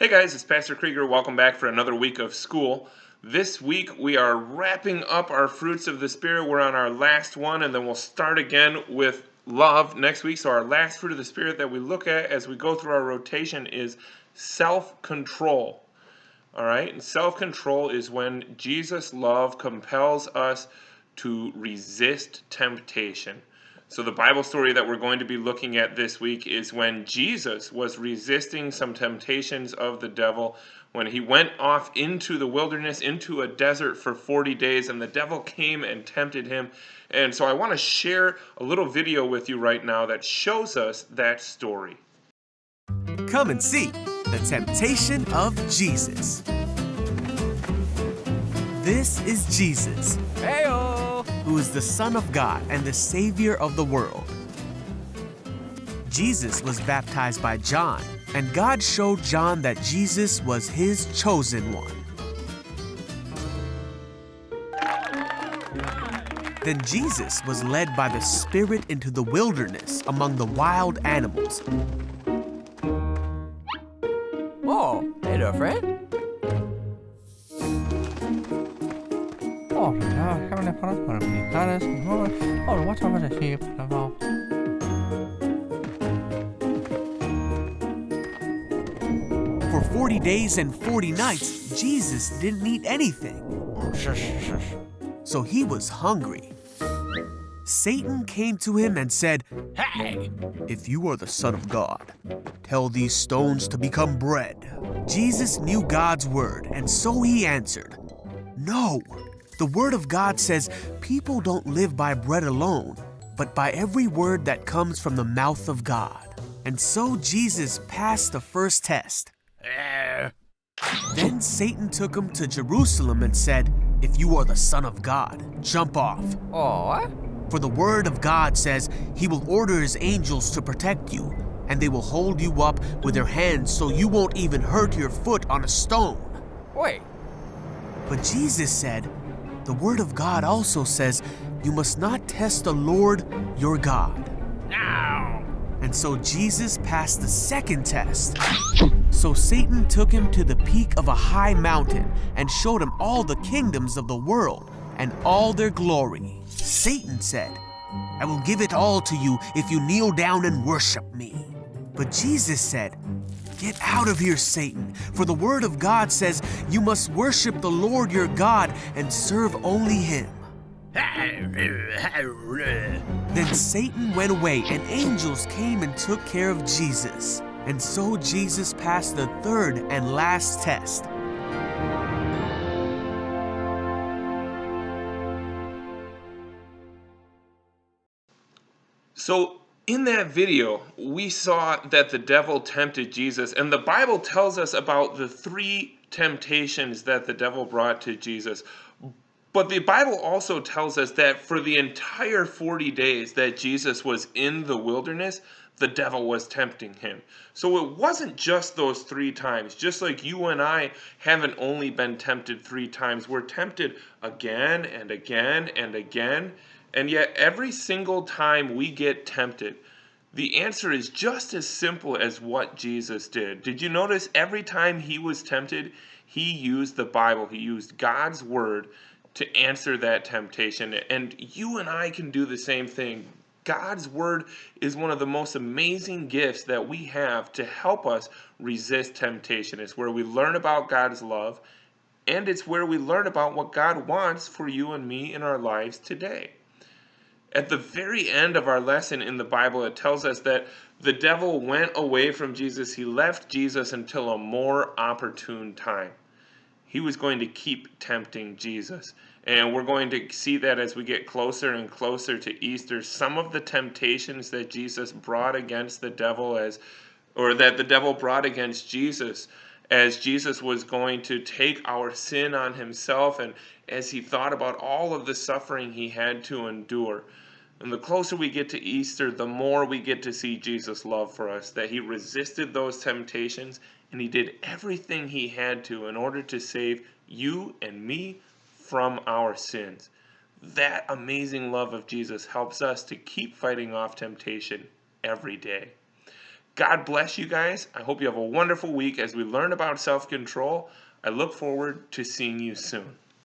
Hey guys, it's Pastor Krieger. Welcome back for another week of school. This week we are wrapping up our fruits of the Spirit. We're on our last one, and then we'll start again with love next week. So our last fruit of the Spirit that we look at as we go through our rotation is self-control. All right, and self-control is when Jesus' love compels us to resist temptation. So the Bible story that we're going to be looking at this week is when Jesus was resisting some temptations of the devil, when he went off into the wilderness, into a desert for 40 days, and the devil came and tempted him. And so I want to share a little video with you right now that shows us that story. Come and see the temptation of Jesus. This is Jesus, Heyo! who is the Son of God and the Savior of the world. Jesus was baptized by John, and God showed John that Jesus was his chosen one. Then Jesus was led by the Spirit into the wilderness among the wild animals. Oh, hey there, friend. For 40 days and 40 nights, Jesus didn't eat anything. So he was hungry. Satan came to him and said, Hey! "If you are the Son of God, tell these stones to become bread." Jesus knew God's word, and so he answered, "No, the word of God says people don't live by bread alone, but by every word that comes from the mouth of God." And so Jesus passed the first test. Then Satan took him to Jerusalem and said, "If you are the Son of God, jump off. Oh, what? For the word of God says he will order his angels to protect you, and they will hold you up with their hands so you won't even hurt your foot on a stone." Wait. But Jesus said, "The word of God also says you must not test the Lord your God." No! And so Jesus passed the second test. So Satan took him to the peak of a high mountain and showed him all the kingdoms of the world and all their glory. Satan said, "I will give it all to you if you kneel down and worship me." But Jesus said, "Get out of here, Satan, for the word of God says you must worship the Lord your God and serve only him." Then Satan went away, and angels came and took care of Jesus. And so Jesus passed the third and last test. So in that video, we saw that the devil tempted Jesus, and the Bible tells us about the three temptations that the devil brought to Jesus. But the Bible also tells us that for the entire 40 days that Jesus was in the wilderness, the devil was tempting him. So it wasn't just those 3 times. Just like you and I haven't only been tempted 3 times, we're tempted again and again and again. And yet every single time we get tempted, the answer is just as simple as what Jesus did. Did you notice every time he was tempted, he used the Bible, he used God's word to answer that temptation? And you and I can do the same thing. God's word is one of the most amazing gifts that we have to help us resist temptation. It's where we learn about God's love, and it's where we learn about what God wants for you and me in our lives today. At the very end of our lesson in the Bible, it tells us that the devil went away from Jesus. He left Jesus until a more opportune time. He was going to keep tempting Jesus. And we're going to see that as we get closer and closer to Easter. Some of the temptations that Jesus brought against the devil that the devil brought against Jesus as Jesus was going to take our sin on himself, and as he thought about all of the suffering he had to endure. And the closer we get to Easter, the more we get to see Jesus' love for us, that he resisted those temptations and he did everything he had to in order to save you and me from our sins. That amazing love of Jesus helps us to keep fighting off temptation every day. God bless you guys. I hope you have a wonderful week as we learn about self-control. I look forward to seeing you soon.